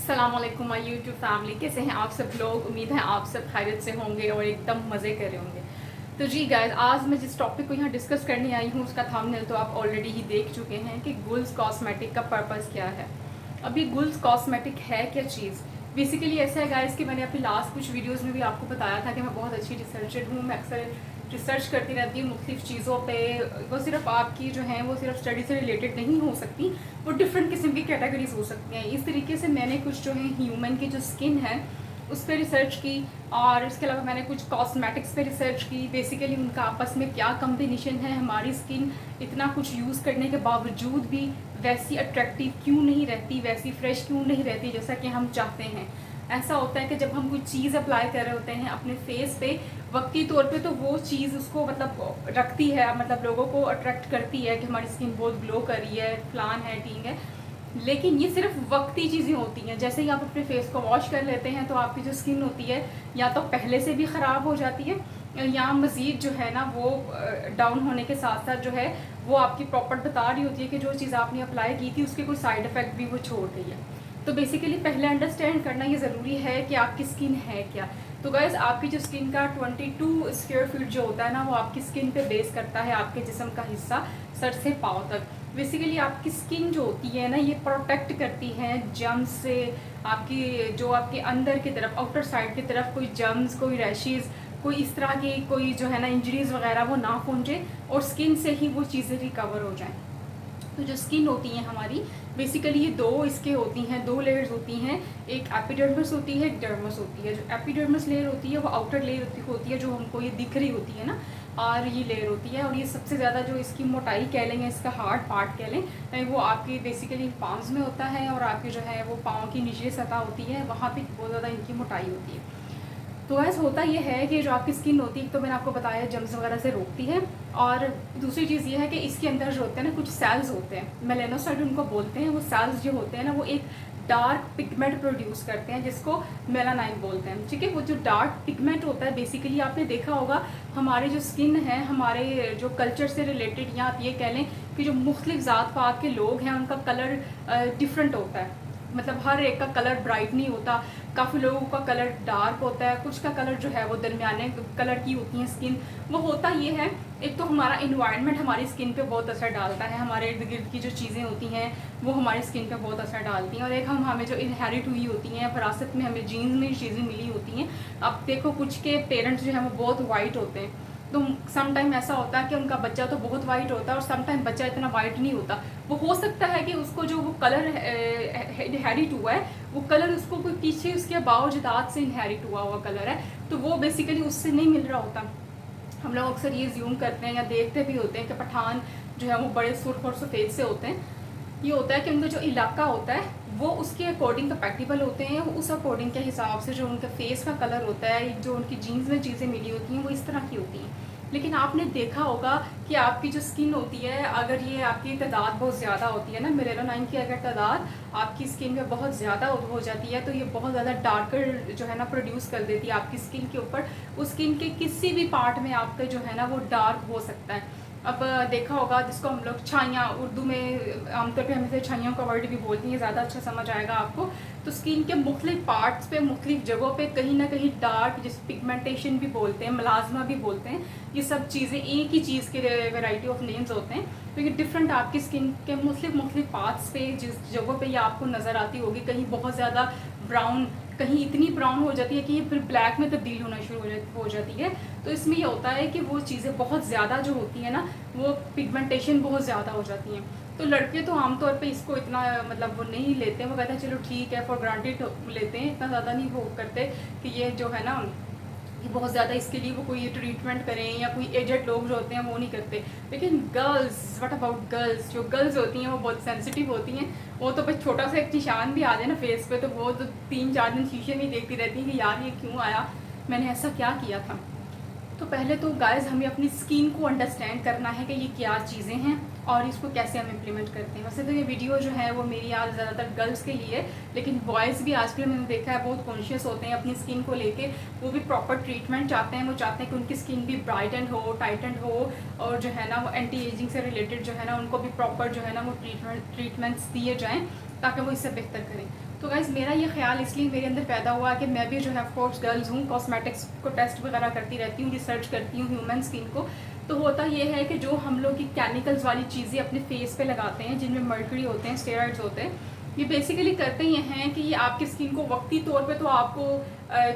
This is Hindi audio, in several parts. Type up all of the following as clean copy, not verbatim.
अस्सलामुअलैकुम माय यूट्यूब फैमिली, कैसे हैं आप सब लोग। उम्मीद है आप सब खैरियत से होंगे और एकदम मज़े कर रहे होंगे। तो जी गाइस, आज मैं जिस टॉपिक को यहाँ डिस्कस करने आई हूँ उसका थंबनेल तो आप ऑलरेडी ही देख चुके हैं कि गुल्स कॉस्मेटिक का पर्पस क्या है। अभी गुल्स कॉस्मेटिक है क्या चीज़। बेसिकली ऐसा है गाइस कि मैंने अपनी लास्ट कुछ वीडियोज़ में भी आपको बताया था कि मैं बहुत अच्छी रिसर्चर हूँ। मैं अक्सर रिसर्च करती रहती हूँ मुख्तलिफ चीज़ों पे। वो सिर्फ आपकी जो है वो सिर्फ स्टडी से रिलेटेड नहीं हो सकती, वो डिफरेंट किस्म की कैटेगरीज हो सकती हैं। इस तरीके से मैंने कुछ जो है ह्यूमन की जो स्किन है उस पर रिसर्च की, और इसके अलावा मैंने कुछ कॉस्मेटिक्स पे रिसर्च की। बेसिकली उनका आपस में क्या कम्बिनेशन है, हमारी स्किन इतना कुछ यूज़ करने के बावजूद भी वैसी अट्रैक्टिव क्यों नहीं रहती, वैसी फ्रेश क्यों नहीं रहती जैसा कि हम चाहते हैं। ऐसा होता है कि जब हम कोई चीज़ अप्लाई कर रहे होते हैं अपने फेस पे, वक्ती तौर पे तो वो चीज़ उसको मतलब रखती है, मतलब लोगों को अट्रैक्ट करती है कि हमारी स्किन बहुत ग्लो कर रही है, फलान है, ठीक है। लेकिन ये सिर्फ वक्ती चीज़ें होती हैं। जैसे ही आप अपने फेस को वॉश कर लेते हैं तो आपकी जो स्किन होती है या तो पहले से भी ख़राब हो जाती है या मज़ीद जो है ना वो डाउन होने के साथ साथ जो है वो आपकी प्रॉपर बता रही होती है कि जो चीज़ आपने अप्लाई की थी उसके कुछ साइड इफ़ेक्ट भी वो छोड़ रही है। तो बेसिकली पहले अंडरस्टैंड करना ये ज़रूरी है कि आपकी स्किन है क्या। तो गाइस, आपकी जो स्किन का 22 स्क्वायर फीट जो होता है ना वो आपकी स्किन पे बेस करता है आपके जिस्म का हिस्सा सर से पाँव तक। बेसिकली आपकी स्किन जो होती है ना ये प्रोटेक्ट करती है जर्म्स से। आपकी जो आपके अंदर की तरफ आउटर साइड की तरफ कोई जर्म्स, कोई रैशेज़, कोई इस तरह की कोई जो है ना इंजरीज वगैरह वो ना पहुँचे और स्किन से ही वो चीज़ें रिकवर हो जाएँ। तो जो स्किन होती है हमारी, बेसिकली ये दो इसके होती हैं, दो लेयर्स होती हैं। एक एपिडर्मिस होती है, एक डर्मस होती है। जो एपिडर्मिस लेयर होती है वो आउटर लेयर होती है जो हमको ये दिख रही होती है ना, और ये लेयर होती है। और ये सबसे ज़्यादा जो इसकी मोटाई कह लें, इसका हार्ड पार्ट कह लें, वो आपकी बेसिकली पाँव में होता है, और आपकी जो है वो पाँव की निचली सतह होती है, वहाँ पर बहुत ज़्यादा इनकी मोटाई होती है। तो ऐसा होता ये है कि जो आपकी स्किन होती है तो मैंने आपको बताया जर्म्स वगैरह से रोकती है, और दूसरी चीज़ ये है कि इसके अंदर जो होते हैं ना कुछ सेल्स होते हैं, मेलानोसाइट उनको बोलते हैं। वो सेल्स जो होते हैं ना वो एक डार्क पिगमेंट प्रोड्यूस करते हैं जिसको मेलानाइन बोलते हैं, ठीक है। वो जो डार्क पिगमेंट होता है, बेसिकली आपने देखा होगा हमारे जो स्किन है, हमारे जो कल्चर से रिलेटेड, या आप ये कह लें कि जो मुख्तलिफ ज़ात पात के लोग हैं उनका कलर डिफरेंट होता है। मतलब हर एक का कलर ब्राइट नहीं होता, काफ़ी लोगों का कलर डार्क होता है, कुछ का कलर जो है वो दरमियाने कलर की होती है स्किन। वो होता ये है, एक तो हमारा इन्वायरमेंट हमारी स्किन पे बहुत असर डालता है, हमारे इर्द गिर्द की जो चीज़ें होती हैं वो हमारी स्किन पे बहुत असर डालती हैं। और एक हमें जो इनहेरिट हुई होती हैं, विरासत में हमें जीन्स में चीज़ें मिली होती हैं। अब देखो कुछ के पेरेंट्स जो हैं वो बहुत वाइट होते हैं, तो सम टाइम ऐसा होता है कि उनका बच्चा तो बहुत वाइट होता है और सम टाइम बच्चा इतना वाइट नहीं होता। वो हो सकता है कि उसको जो वो कलर इनहेरिट हुआ है वो कलर उसको कोई पीछे उसके बावजदाद से इनहेरिट हुआ कलर है, तो वो बेसिकली उससे नहीं मिल रहा होता। हम लोग अक्सर ये ज्यूम करते हैं या देखते भी होते हैं कि पठान जो है वो बड़े सुर्ख और सफ़ेद से होते हैं। ये होता है कि उनका जो इलाका होता है वो उसके अकॉर्डिंग कंपैटिबल होते हैं, उस अकॉर्डिंग के हिसाब से जो उनका फेस का कलर होता है, जो उनकी जीन्स में चीज़ें मिली होती हैं वो इस तरह की होती हैं। लेकिन आपने देखा होगा कि आपकी जो स्किन होती है, अगर ये आपकी तादाद बहुत ज़्यादा होती है ना, मेलानाइन की अगर तादाद आपकी स्किन में बहुत ज़्यादा हो जाती है तो ये बहुत ज़्यादा डार्कर जो है ना प्रोड्यूस कर देती है आपकी स्किन के ऊपर। उस स्किन के किसी भी पार्ट में आपका जो है ना वो डार्क हो सकता है। अब देखा होगा जिसको हम लोग छाइयाँ, उर्दू में आमतौर पे हम इसे छाइयों का वर्ड भी बोलते हैं, ज़्यादा अच्छा समझ आएगा आपको। तो स्किन के मुख्तलिफ पार्ट्स पे, मुख्तलिफ जगहों पे कहीं ना कहीं डार्क, जिस पिगमेंटेशन भी बोलते हैं, मलाजमा भी बोलते हैं, ये सब चीज़ें एक ही चीज़ के वेराइटी ऑफ नेम्स होते हैं। तो ये डिफरेंट आपकी स्किन के मुख्तलिफ पार्ट्स पे जिस जगहों पे ये आपको नज़र आती होगी, कहीं बहुत ज़्यादा ब्राउन, कहीं इतनी ब्राउन हो जाती है कि ये फिर ब्लैक में तब्दील होना शुरू हो जाती है। तो इसमें ये होता है कि वो चीज़ें बहुत ज़्यादा जो होती है ना वो पिगमेंटेशन बहुत ज़्यादा हो जाती हैं। तो लड़के तो आमतौर पे इसको इतना मतलब वो नहीं लेते हैं, वो कहते हैं चलो ठीक है, फॉर ग्रांटेड लेते हैं, इतना ज़्यादा नहीं वो करते कि ये जो है ना कि बहुत ज़्यादा इसके लिए वो कोई ट्रीटमेंट करें, या कोई एजेड लोग जो होते हैं वो नहीं करते। लेकिन गर्ल्स, व्हाट अबाउट गर्ल्स, जो गर्ल्स होती हैं वो बहुत सेंसिटिव होती हैं। वो तो बस छोटा सा एक निशान भी आ जाए ना फेस पे तो वो तो 3-4 दिन शीशे में देखती रहती हैं कि यार ये क्यों आया, मैंने ऐसा क्या किया था। तो पहले तो गाइस हमें अपनी स्किन को अंडरस्टैंड करना है कि ये क्या चीज़ें हैं और इसको कैसे हम इम्प्लीमेंट करते हैं। वैसे तो ये वीडियो जो है वो मेरी आज ज़्यादातर गर्ल्स के लिए, लेकिन बॉयज़ भी आजकल मैंने देखा है बहुत कॉन्शियस होते हैं अपनी स्किन को लेके। वो भी प्रॉपर ट्रीटमेंट चाहते हैं, वो चाहते हैं कि उनकी स्किन भी ब्राइटन हो, टाइटन हो, और जो है ना वो एंटी एजिंग से रिलेटेड जो है ना उनको भी प्रॉपर जो है ना वो ट्रीटमेंट्स दिए जाएँ ताकि वो इससे बेहतर करें। तो गाइज़ मेरा ये ख्याल इसलिए मेरे अंदर पैदा हुआ कि मैं भी जो है ऑफकोर्स गर्ल्स हूँ, कॉस्मेटिक्स को टेस्ट वगैरह करती रहती हूँ, रिसर्च करती हूँ ह्यूमन स्किन को। तो होता ये है कि जो हम लोग की केमिकल्स वाली चीज़ें अपने फेस पे लगाते हैं, जिनमें मर्करी होते हैं, स्टेरॉइड्स होते हैं, ये बेसिकली करते ये हैं कि ये आपकी स्किन को वक्ती तौर पे तो आपको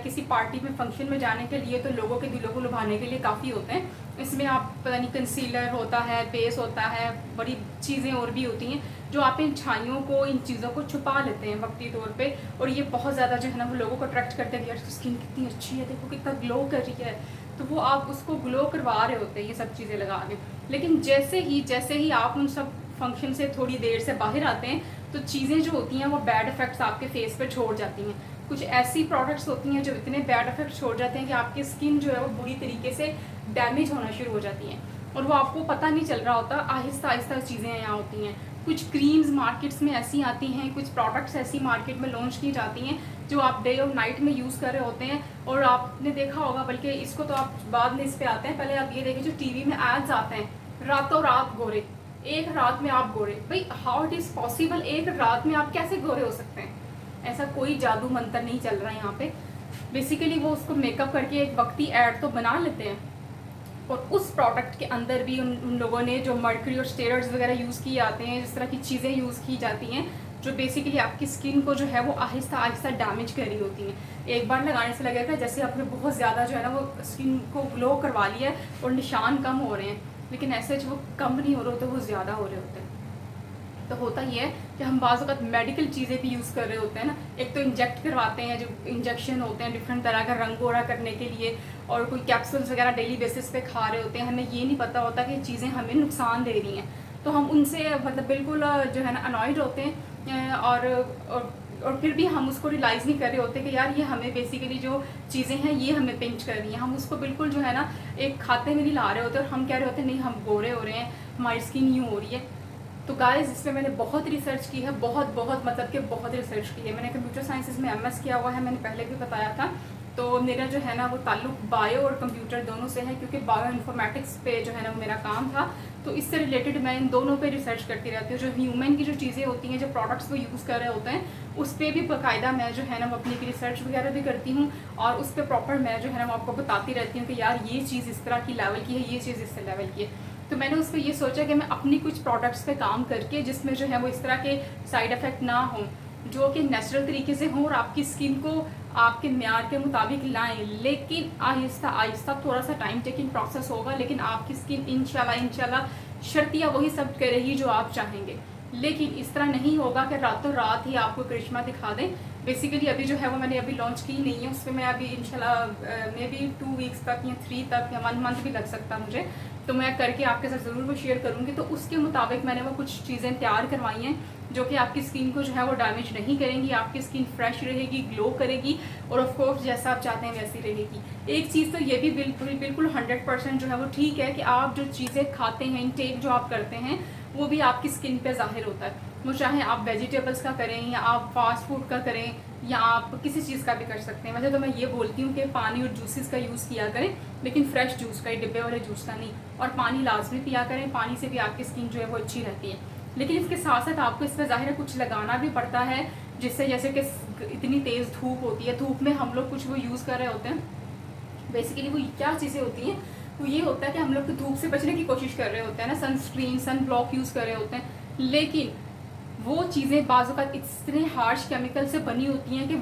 किसी पार्टी में, फंक्शन में जाने के लिए, तो लोगों के दिलों को लुभाने के लिए काफ़ी होते हैं। इसमें आप पता नहीं कंसीलर होता है, बेस होता है, बड़ी चीज़ें और भी होती हैं जो आप इन छाइयों को, इन चीज़ों को छुपा लेते हैं वक्ती तौर पे, और ये बहुत ज़्यादा जो है ना वो लोगों को अट्रैक्ट करते हैं कि यार स्किन कितनी अच्छी है, देखो कितना ग्लो कर रही है, तो वो आप उसको ग्लो करवा रहे होते हैं ये सब चीज़ें लगा के। लेकिन जैसे ही आप उन सब फंक्शन से थोड़ी देर से बाहर आते हैं, तो चीज़ें जो होती हैं वो बैड इफ़ेक्ट्स आपके फेस पर छोड़ जाती हैं। कुछ ऐसी प्रोडक्ट्स होती हैं जो इतने बैड इफेक्ट छोड़ जाते हैं कि आपकी स्किन जो है वो बुरी तरीके से डैमेज होना शुरू हो जाती हैं, और वो आपको पता नहीं चल रहा होता। आहिस्ता आहिस्ता चीज़ें यहाँ होती हैं। कुछ क्रीम्स मार्केट्स में ऐसी आती हैं, कुछ प्रोडक्ट्स ऐसी मार्केट में लॉन्च की जाती हैं जो आप डे और नाइट में यूज़ कर रहे होते हैं, और आपने देखा होगा, बल्कि इसको तो आप बाद में इस पर आते हैं, पहले आप ये देखिए जो टीवी में एड्स आते हैं, रातों रात गोरे, एक रात में आप गोरे। भाई हाउ इट इज़ पॉसिबल, एक रात में आप कैसे गोरे हो सकते हैं? ऐसा कोई जादू मंत्र नहीं चल रहा है यहाँ पे। बेसिकली वो उसको मेकअप करके एक वक्ती ऐड तो बना लेते हैं, और उस प्रोडक्ट के अंदर भी उन लोगों ने जो मर्करी और स्टेरॉइड्स वगैरह यूज़ किए जाते हैं, जिस तरह की चीज़ें यूज़ की जाती हैं, जो बेसिकली आपकी स्किन को जो है वो आहिस्ता आहिस्ता डैमेज कर रही होती हैं। एक बार लगाने से लगेगा जैसे आपने बहुत ज़्यादा जो है ना वो स्किन को ग्लो करवा लिया है और निशान कम हो रहे हैं, लेकिन ऐसे जो वो कम नहीं हो रहे होते, वो ज़्यादा हो रहे होते हैं। तो होता ही है कि हम बाज़ वक़्त मेडिकल चीज़ें भी यूज़ कर रहे होते हैं ना। एक तो इंजेक्ट करवाते हैं, जो इंजेक्शन होते हैं डिफरेंट तरह का रंग गोरा करने के लिए, और कोई कैप्सूल्स वगैरह डेली बेसिस पे खा रहे होते हैं। हमें ये नहीं पता होता कि चीज़ें हमें नुकसान दे रही हैं, तो हम उनसे मतलब बिल्कुल जो है ना अनॉयड होते हैं, और फिर भी हम उसको रियलाइज़ नहीं कर रहे होते कि यार ये हमें बेसिकली जो चीज़ें हैं ये हमें पिंच कर रही हैं। हम उसको बिल्कुल जो है ना एक खाते में नहीं ला रहे होते, और हम कह रहे होते हैं नहीं हम गोरे हो रहे हैं, हमारी स्किन यूँ हो रही है। तो गाइस इसमें मैंने बहुत रिसर्च की है, बहुत मतलब कि बहुत रिसर्च की है। मैंने कंप्यूटर साइंसेज में एमएस किया हुआ है, मैंने पहले भी बताया था। तो मेरा जो है ना वो ताल्लुक बायो और कंप्यूटर दोनों से है, क्योंकि बायो इन्फॉर्मेटिक्स पे जो है ना मेरा काम था। तो इससे रिलेटेड मैं इन दोनों पे रिसर्च करती रहती हूँ। जो ह्यूमन की जो चीज़ें होती हैं, जो प्रोडक्ट्स वो यूज़ कर रहे होते हैं, उस पर भी बाकायदा मैं जो है ना वो अपनी रिसर्च वगैरह भी करती हूँ, और उस पर प्रॉपर मैं जो है ना वो आपको बताती रहती हूँ कि यार ये चीज़ इस तरह की लेवल की है, ये चीज़ इस लेवल की है। तो मैंने उस पर ये सोचा कि मैं अपनी कुछ प्रोडक्ट्स पे काम करके, जिसमें जो है वो इस तरह के साइड इफ़ेक्ट ना हो, जो कि नेचुरल तरीके से हों और आपकी स्किन को आपके म्यार के मुताबिक लाएं। लेकिन आहिस्ता आहिस्ता थोड़ा सा टाइम टेकिंग प्रोसेस होगा, लेकिन आपकी स्किन इंशाल्लाह शर्तियाँ वही सब करेगी जो आप चाहेंगे। लेकिन इस तरह नहीं होगा कि रातों रात ही आपको करिश्मा दिखा दें। बेसिकली अभी जो है वो मैंने अभी लॉन्च की नहीं है, उस पर मैं अभी इंशाल्लाह मे बी 2 वीक्स तक या 3 तक या 1 मंथ भी लग सकता है मुझे, तो मैं करके आपके साथ ज़रूर वो शेयर करूँगी। तो उसके मुताबिक मैंने वो कुछ चीज़ें तैयार करवाई हैं जो कि आपकी स्किन को जो है वो डैमेज नहीं करेंगी, आपकी स्किन फ्रेश रहेगी, ग्लो करेगी, और ऑफ कोर्स जैसा आप चाहते हैं वैसी रहेगी। एक चीज़ तो ये भी बिल्कुल 100% जो है वो ठीक है कि आप जो चीज़ें खाते हैं, इनटेक जो आप करते हैं, वो भी आपकी स्किन पे ज़ाहिर होता है। वो चाहे आप वेजिटेबल्स का करें या आप फास्ट फूड का करें या आप किसी चीज़ का भी कर सकते हैं। वैसे तो मैं ये बोलती हूँ कि पानी और जूसेस का यूज़ किया करें, लेकिन फ्रेश जूस का, डिब्बे वाले जूस का नहीं, और पानी लाजमी पिया करें। पानी से भी आपकी स्किन जो है वो अच्छी रहती है। लेकिन इसके साथ साथ आपको इस पर ज़ाहिर है कुछ लगाना भी पड़ता है, जिससे जैसे कि इतनी तेज़ धूप होती है, धूप में हम लोग कुछ वो यूज़ कर रहे होते हैं। बेसिकली वो क्या चीज़ें होती हैं, वो ये होता है कि हम लोग धूप से बचने की कोशिश कर रहे होते हैं ना, सनस्क्रीन, सन ब्लॉक यूज़ कर रहे होते हैं, लेकिन वो चीज़ें बाज़ औक़ात इतने हार्श केमिकल से बनी होती हैं कि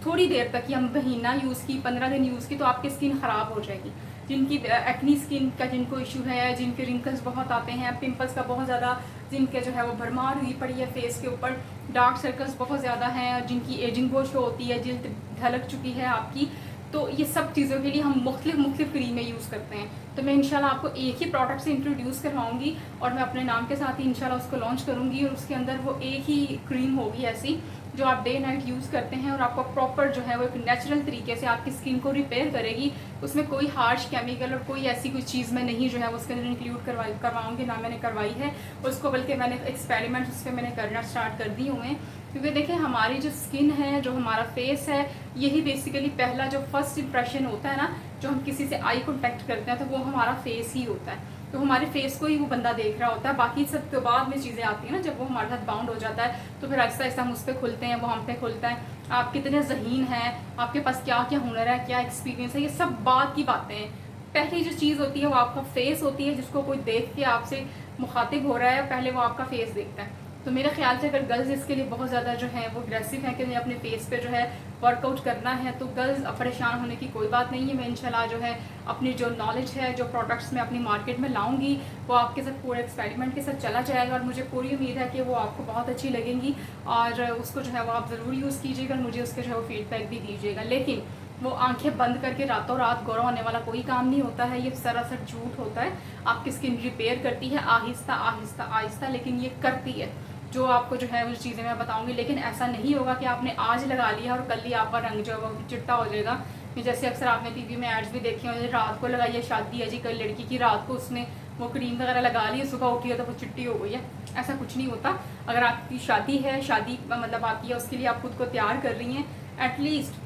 थोड़ी देर तक ही, हम महीना यूज़ की, 15 दिन यूज़ की, तो आपकी स्किन ख़राब हो जाएगी। जिनकी एक्नी स्किन का जिनको इशू है, जिनके रिंकल्स बहुत आते हैं, पिंपल्स का बहुत ज़्यादा, जिनके जो है वो भरमार हुई पड़ी है फेस के ऊपर, डार्क सर्कल्स बहुत ज़्यादा हैं, जिनकी एजिंग बहुत शो होती है, जिल्द ढलक चुकी है आपकी, तो ये सब चीज़ों के लिए हम मुख्तलिफ क्रीमें यूज़ करते हैं। तो मैं इंशाल्लाह आपको एक ही प्रोडक्ट से इंट्रोड्यूस करवाऊंगी, और मैं अपने नाम के साथ ही इंशाल्लाह उसको लॉन्च करूंगी, और उसके अंदर वो एक ही क्रीम होगी ऐसी जो आप डे नाइट यूज़ करते हैं, और आपको प्रॉपर जो है वो एक नेचुरल तरीके से आपकी स्किन को रिपेयर करेगी। उसमें कोई हार्श केमिकल और कोई ऐसी कोई चीज़ मैं नहीं जो है उसके अंदर इंक्लूड करवाऊँगी, ना मैंने करवाई है उसको, बल्कि मैंने एक्सपेरिमेंट्स उस पर मैंने करना स्टार्ट कर दिए हुए हैं। क्योंकि देखिए हमारी जो स्किन है, जो हमारा फेस है, यही बेसिकली पहला जो फर्स्ट इंप्रेशन होता है ना, जो हम किसी से आई कॉन्टैक्ट करते हैं, तो वो हमारा फेस ही होता है। तो हमारे फेस को ही वो बंदा देख रहा होता है, बाकी सब तो बाद में चीज़ें आती हैं ना। जब वो हमारे साथ बाउंड हो जाता है तो फिर आहिस्ता आहिस्ता हम उस पर खुलते हैं, वो हम पे खुलता है। आप कितने ज़हीन हैं, आपके पास क्या क्या हुनर है, क्या एक्सपीरियंस है, ये सब बात की बातें हैं। पहली जो चीज़ होती है वो आपका फेस होती है, जिसको कोई देख के आपसे मुखातिब हो रहा है पहले वो आपका फेस देखता है। तो मेरे ख्याल से अगर गर्ल्स इसके लिए बहुत ज़्यादा जो है वो अग्रेसिव है कि उन्हें अपने फेस पे जो है वर्कआउट करना है, तो गर्ल्स परेशान होने की कोई बात नहीं है। मैं इंशाल्लाह जो है अपनी जो नॉलेज है, जो प्रोडक्ट्स मैं अपनी मार्केट में लाऊंगी, वो आपके साथ पूरे एक्सपेरिमेंट के साथ चला जाएगा और मुझे पूरी उम्मीद है कि वो आपको बहुत अच्छी लगेंगी और उसको जो है वो आप ज़रूर यूज़ कीजिएगा और मुझे उसके जो है वो फीडबैक भी दीजिएगा। लेकिन वो आंखें बंद करके रातों रात गोरा होने वाला कोई काम नहीं होता है, ये सरासर झूठ होता है। आपकी स्किन रिपेयर करती है आहिस्ता आहिस्ता आहिस्ता, लेकिन ये करती है जो आपको जो है वो चीज़ें मैं बताऊंगी। लेकिन ऐसा नहीं होगा कि आपने आज लगा लिया और कल ही आपका रंग जो है वो चिट्टा हो जाएगा। जैसे अक्सर आपने टीवी में एड्स भी देखे होंगे, रात को लगाई है, शादी है जी कल लड़की की, रात को उसने वो क्रीम वगैरह लगा ली है, सुबह उठी है तो वो चिट्टी हो गई है। ऐसा कुछ नहीं होता। अगर आपकी शादी है, शादी मतलब आपकी है, उसके लिए आप खुद को तैयार कर रही हैं, एटलीस्ट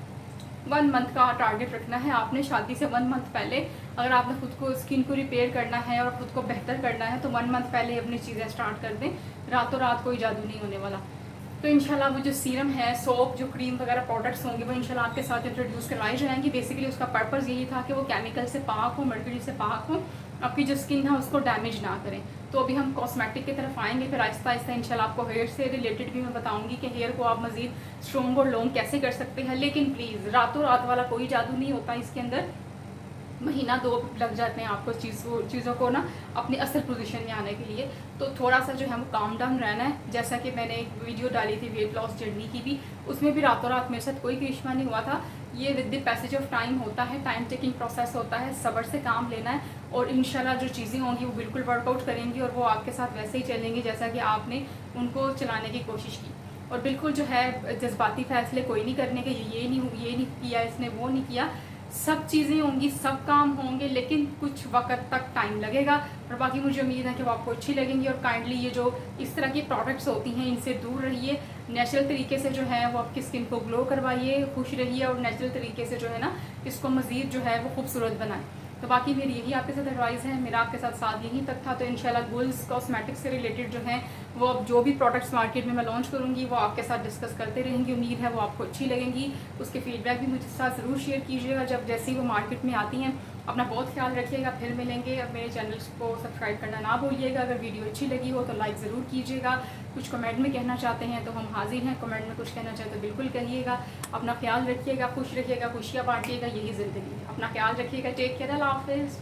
1 मंथ का टारगेट रखना है आपने। शादी से 1 मंथ पहले अगर आपने खुद को स्किन को रिपेयर करना है और खुद को बेहतर करना है तो 1 मंथ पहले अपनी चीज़ें स्टार्ट कर दें। रातों रात कोई जादू नहीं होने वाला। तो इंशाल्लाह वो जो सीरम है, सोप, जो क्रीम वगैरह प्रोडक्ट्स होंगे वो इंशाल्लाह आपके साथ इंट्रोड्यूस करवाई जाएंगी। बेसिकली उसका पर्पज़ यही था कि वो केमिकल से पाक हो, मर्क्यूरी से पाक हो, आपकी जो स्किन है उसको डैमेज ना करें। तो अभी हम कॉस्मेटिक की तरफ आएंगे, फिर आहिस्ता आहिस्ता इंशाल्लाह आपको हेयर से रिलेटेड भी मैं बताऊंगी कि हेयर को आप मज़ीद स्ट्रॉन्ग और लॉन्ग कैसे कर सकते हैं। लेकिन प्लीज़ रातों रात वाला कोई जादू नहीं होता इसके अंदर। महीना 2 लग जाते हैं आपको चीज़ों को ना अपनी असल पोजीशन में आने के लिए। तो थोड़ा सा जो है वो काम डाउन रहना है। जैसा कि मैंने एक वीडियो डाली थी वेट लॉस जर्नी की भी, उसमें भी रातों रात मेरे साथ कोई करिश्मा नहीं हुआ था। ये with the passage of time होता है, टाइम टेकिंग प्रोसेस होता है, सब्र से काम लेना है और इंशाल्लाह जो चीज़ें होंगी वो बिल्कुल वर्कआउट करेंगी और वो आपके साथ वैसे ही चलेंगी जैसा कि आपने उनको चलाने की कोशिश की। और बिल्कुल जो है जज्बाती फैसले कोई नहीं करने के, ये नहीं किया इसने, वो नहीं किया। सब चीज़ें होंगी, सब काम होंगे, लेकिन कुछ वक्त तक टाइम लगेगा। और बाकी मुझे उम्मीद है कि वो आपको अच्छी लगेंगी। और काइंडली ये जो इस तरह की प्रोडक्ट्स होती हैं इनसे दूर रहिए। नेचुरल तरीके से जो है वो आपकी स्किन को ग्लो करवाइए, खुश रहिए और नेचुरल तरीके से जो है ना इसको मज़ीद जो है वो खूबसूरत बनाए। तो बाकी मेरी यही आपके साथ एडवाइस है, मेरा आपके साथ यहीं तक था। तो इंशाल्लाह गर्ल्स कॉस्मेटिक्स से रिलेटेड जो है वो अब जो भी प्रोडक्ट्स मार्केट में मैं लॉन्च करूँगी वो आपके साथ डिस्कस करते रहेंगी। उम्मीद है वो आपको अच्छी लगेंगी। उसके फीडबैक भी मुझे साथ ज़रूर शेयर कीजिएगा जब जैसे ही वो मार्केट में आती हैं। अपना बहुत ख्याल रखिएगा, फिर मिलेंगे। अब मेरे चैनल को सब्सक्राइब करना ना भूलिएगा। अगर वीडियो अच्छी लगी हो तो लाइक ज़रूर कीजिएगा। कुछ कमेंट में कहना चाहते हैं तो हम हाजिर हैं, कमेंट में कुछ कहना चाहते तो बिल्कुल कहिएगा। अपना ख्याल रखिएगा, खुश रखिएगा, खुशियाँ बांटिएगा, यही ज़िंदगी है। अपना ख्याल रखिएगा, टेक केयर, अल्लाह हाफिज़।